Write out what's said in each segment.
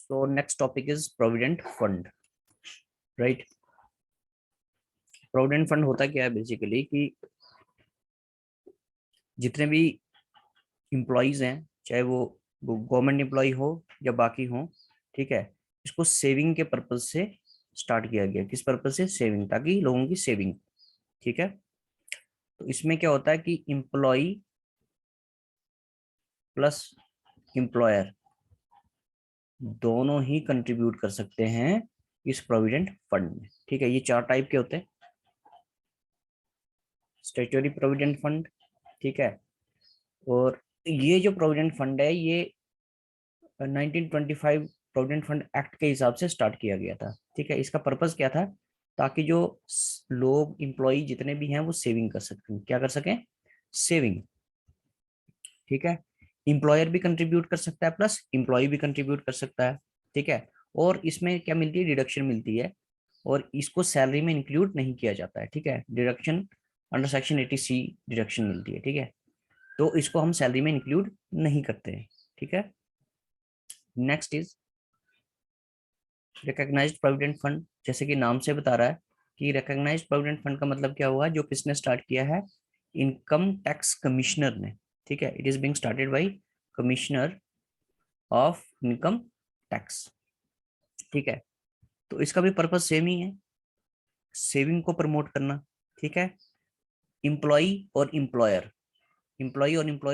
So next topic is provident fund, right? Provident fund होता क्या है बेसिकली कि जितने भी इम्प्लॉइज हैं, चाहे वो गवर्नमेंट एम्प्लॉय हो या बाकी हो, ठीक है, इसको सेविंग के पर्पज से स्टार्ट किया गया। किस पर्पज से? सेविंग, ताकि लोगों की सेविंग, ठीक है। तो इसमें क्या होता है कि इम्प्लॉय प्लस एम्प्लॉयर दोनों ही कंट्रीब्यूट कर सकते हैं इस प्रोविडेंट फंड में, ठीक है। ये चार टाइप के होते हैं। स्टैट्यूटरी प्रोविडेंट फंड, ठीक है, और ये जो प्रोविडेंट फंड है ये 1925 प्रोविडेंट फंड एक्ट के हिसाब से स्टार्ट किया गया था, ठीक है। इसका पर्पस क्या था? ताकि जो लोग इम्प्लॉय जितने भी हैं वो सेविंग कर सकें। क्या कर सकें? सेविंग, ठीक है। इम्प्लॉयर भी कंट्रीब्यूट कर सकता है प्लस इम्प्लॉय भी कंट्रीब्यूट कर सकता है, ठीक है। और इसमें क्या मिलती है? डिडक्शन मिलती है, और इसको सैलरी में इंक्लूड नहीं किया जाता है, ठीक है। Deduction under section 80C deduction मिलती है, ठीक है। तो इसको हम सैलरी में इंक्लूड नहीं करते हैं, ठीक है। Next is recognised provident fund. जैसे कि नाम से बता रहा है कि रिकॉग्नाइज्ड प्रोविडेंट फंड का मतलब क्या हुआ? जो किसने स्टार्ट किया है? इनकम टैक्स कमिश्नर ने, ठीक है। It is being started by commissioner of income tax, ठीक है। तो इसका भी पर्पज सेम ही है, सेविंग को प्रमोट करना, ठीक है। इम्प्लॉय और इम्प्लॉयर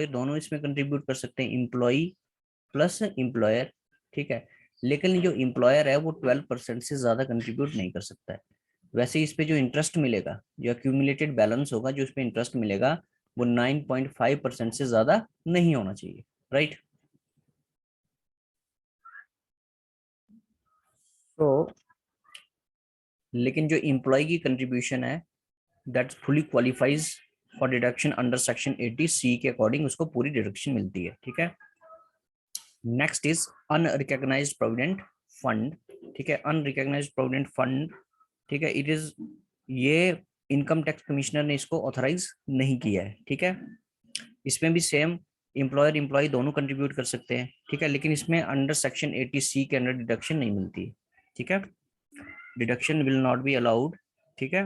दोनों इसमें कंट्रीब्यूट कर सकते हैं, इम्प्लॉय प्लस इम्प्लॉयर, ठीक है। लेकिन जो इम्प्लॉयर है वो 12% से ज्यादा कंट्रीब्यूट नहीं कर सकता है। वैसे इस पे जो इंटरेस्ट मिलेगा, जो एक्यूमुलेटेड बैलेंस होगा, जो इस पे इंटरेस्ट मिलेगा, वो 9.5% से ज्यादा नहीं होना चाहिए, राइट। तो लेकिन जो इम्प्लॉय की कंट्रीब्यूशन है that fully qualifies for deduction under section 80C के अकॉर्डिंग उसको पूरी डिडक्शन मिलती है, ठीक है। Next is unrecognised provident fund, ठीक है। अनरिकॉग्नाइज्ड प्रोविडेंट फंड, ठीक है, इट इज, ये इनकम टैक्स कमिश्नर ने इसको ऑथराइज नहीं किया है, ठीक है। इसमें भी सेम, एम्प्लॉयर एम्प्लॉय दोनों कंट्रीब्यूट कर सकते हैं, ठीक है। लेकिन इसमें अंडर सेक्शन 80C के अंडर डिडक्शन नहीं मिलती, ठीक है। Deduction will not be allowed, ठीक है,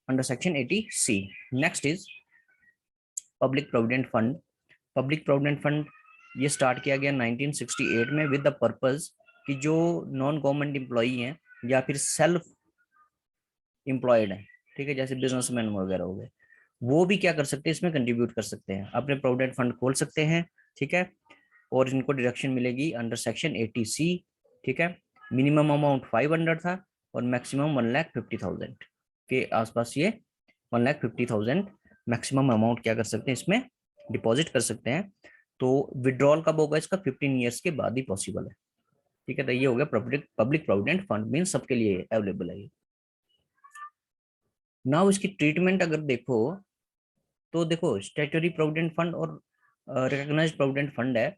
under section 80C। Next is public provident fund. Public provident fund ये स्टार्ट किया गया 1968 में विद द पर्पस कि जो नॉन गवर्नमेंट एम्प्लॉई हैं या फिर सेल्फ एम्प्लॉयड हैं, ठीक है, जैसे बिजनेसमैन वगैरह हो गए, वो भी क्या कर सकते हैं? इसमें कंट्रीब्यूट कर सकते हैं, अपने प्रोविडेंट फंड खोल सकते हैं, ठीक है। और इनको डिडक्शन मिलेगी अंडर सेक्शन 80C, ठीक है। मिनिमम अमाउंट 500 था और मैक्सिमम 1,50,000 के आसपास, ये 1,50,000 मैक्सिमम अमाउंट क्या कर सकते हैं? इसमें डिपॉजिट कर सकते हैं। तो विड्रॉल कब होगा इसका? 15 ईयर्स के बाद ही पॉसिबल है, ठीक है। तो ये हो गया पब्लिक प्रोविडेंट फंड, मीन सबके लिए अवेलेबल है ये। नाउ इसकी ट्रीटमेंट अगर देखो तो देखो, स्टैट्यूटरी प्रोविडेंट फंड और रिकॉग्नाइज्ड प्रोविडेंट फंड है,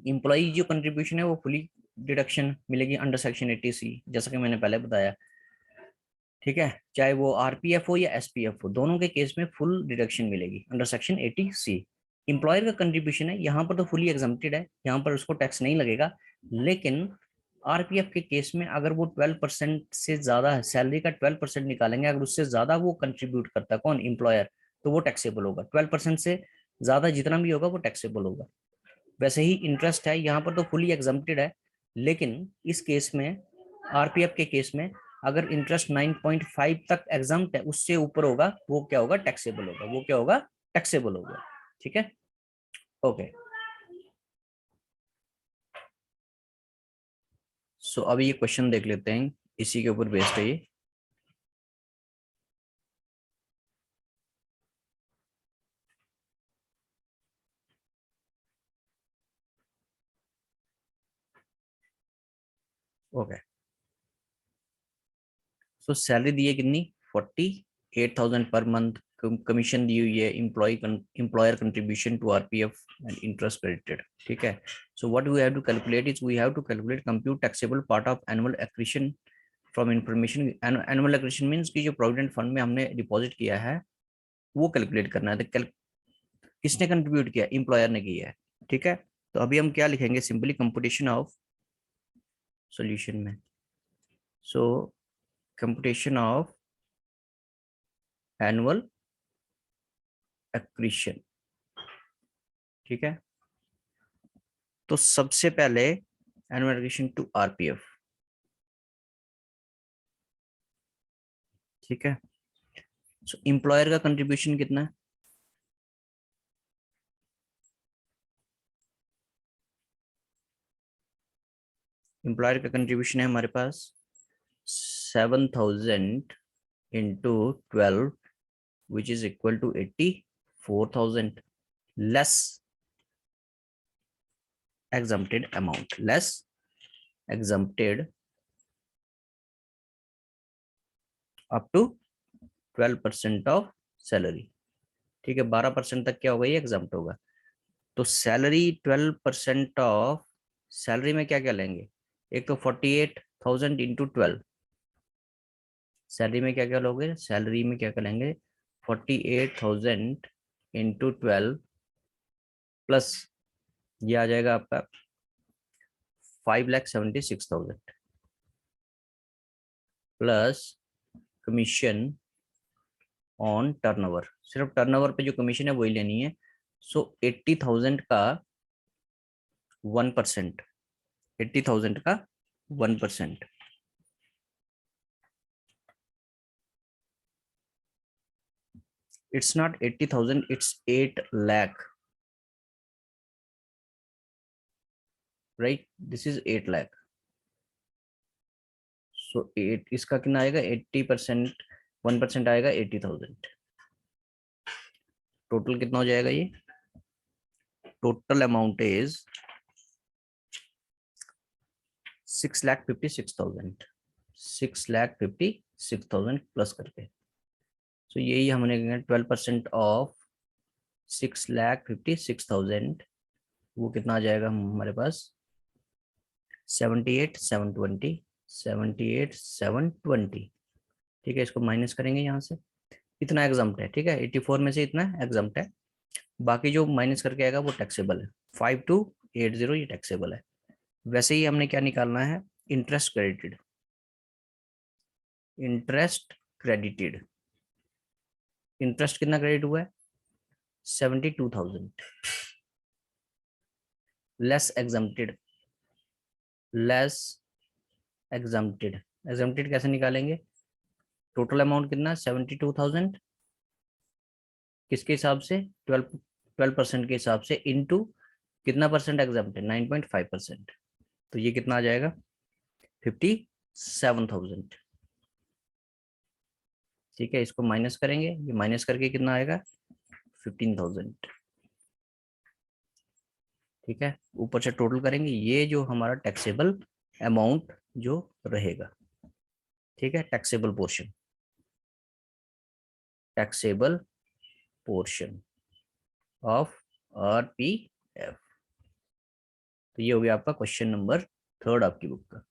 इम्प्लॉई जो कंट्रीब्यूशन है वो फुली डिडक्शन मिलेगी अंडर सेक्शन 80C, जैसा कि मैंने पहले बताया, ठीक है। चाहे वो आरपीएफ हो या एसपीएफ हो, दोनों के केस में फुल डिडक्शन मिलेगी अंडर सेक्शन 80C। एम्प्लॉयर का कंट्रीब्यूशन है यहाँ पर तो फुली एग्जम्प्टेड है, यहाँ पर उसको टैक्स नहीं लगेगा। लेकिन आरपीएफ के केस में अगर वो 12% से ज्यादा है, सैलरी का 12% निकालेंगे, अगर उससे ज्यादा वो कंट्रीब्यूट करता है, कौन? एम्प्लॉयर, तो वो टैक्सेबल होगा। 12% से ज्यादा जितना भी होगा वो टैक्सेबल होगा। वैसे ही इंटरेस्ट है यहाँ पर तो फुली एग्जम्प्टेड है, लेकिन इस केस में, आरपीएफ के केस में, अगर इंटरेस्ट 9.5 तक एग्जम्प्ट है, उससे ऊपर होगा वो क्या होगा? टैक्सेबल होगा। वो क्या होगा? टैक्सेबल होगा, ठीक है। ओके, सो अभी ये क्वेश्चन देख लेते हैं, इसी के ऊपर बेस्ड है ये। ओके, सो सैलरी दी है कितनी? 48,000 पर मंथ। कमीशन दी हुई है, employer contribution to RPF and interest credited, ठीक है। So what we have to calculate is we have to calculate compute taxable part of annual accretion from information. Annual accretion means कि जो provident fund में हमने deposit किया है वो calculate करना है। तो किसने कंट्रीब्यूट किया? एम्प्लॉयर ने किया है, ठीक है। तो अभी हम क्या लिखेंगे, सिंपली कंप्यूटेशन ऑफ सॉल्यूशन में, सो कंप्यूटेशन ऑफ एनुअल एक्रीशन। ठीक है, तो सबसे पहले एनुअल एक्रीशन टू आरपीएफ। ठीक है, सो एम्प्लॉयर का कंट्रीब्यूशन कितना है, एम्प्लॉयर का कंट्रीब्यूशन है हमारे पास 7,000 into 12 which is equal to 84,000 less exempted amount, less exempted up to 12% of salary. ठीक है, 12% तक क्या होगा, ये एग्जाम्प्ट होगा। तो सैलरी 12% ऑफ सैलरी में क्या क्या लेंगे, एक तो 48,000 इंटू 12, सैलरी में क्या क्या लोगे, सैलरी में क्या क्या लेंगे 48,000 इंटू 12 प्लस ये आ जाएगा आपका 5,76,000 प्लस कमीशन ऑन टर्नओवर, सिर्फ टर्नओवर पे जो कमीशन है वही लेनी है। सो 80,000 का 1%, 80,000 का 1%, it's not 80,000, it's 8 lakh, right, this is 8 lakh. So 8 इसका कितना आएगा, 80%, 1% आएगा 80,000, टोटल कितना हो जाएगा, ये टोटल अमाउंट इज 6,56,000, 6,56,000 प्लस करके। सो यही हमने 12% ऑफ 6,56,000, वो कितना आ जाएगा हमारे पास 78,720, 78,720। ठीक है, इसको माइनस करेंगे यहाँ से, इतना एग्जाम्प्ट है। ठीक है, 84 में से इतना एग्जाम्प्ट है, बाकी जो माइनस करके आएगा वो टैक्सेबल है। 5280 ये टैक्सेबल है। वैसे ही हमने क्या निकालना है, interest credited, interest credited, interest कितना क्रेडिट हुआ है 72,000 less exempted, less exempted, exempted कैसे निकालेंगे, टोटल अमाउंट कितना 72,000 किसके हिसाब से 12% के हिसाब से इनटू कितना परसेंट एग्जाम्प्टेड 9.5%, तो ये कितना आ जाएगा 57,000। ठीक है, इसको माइनस करेंगे, ये माइनस करके कितना आएगा 15,000। ठीक है, ऊपर से टोटल करेंगे, ये जो हमारा टैक्सेबल अमाउंट जो रहेगा। ठीक है, taxable portion, taxable portion of RPF. तो ये हो गया आपका क्वेश्चन नंबर 3 आपकी बुक का।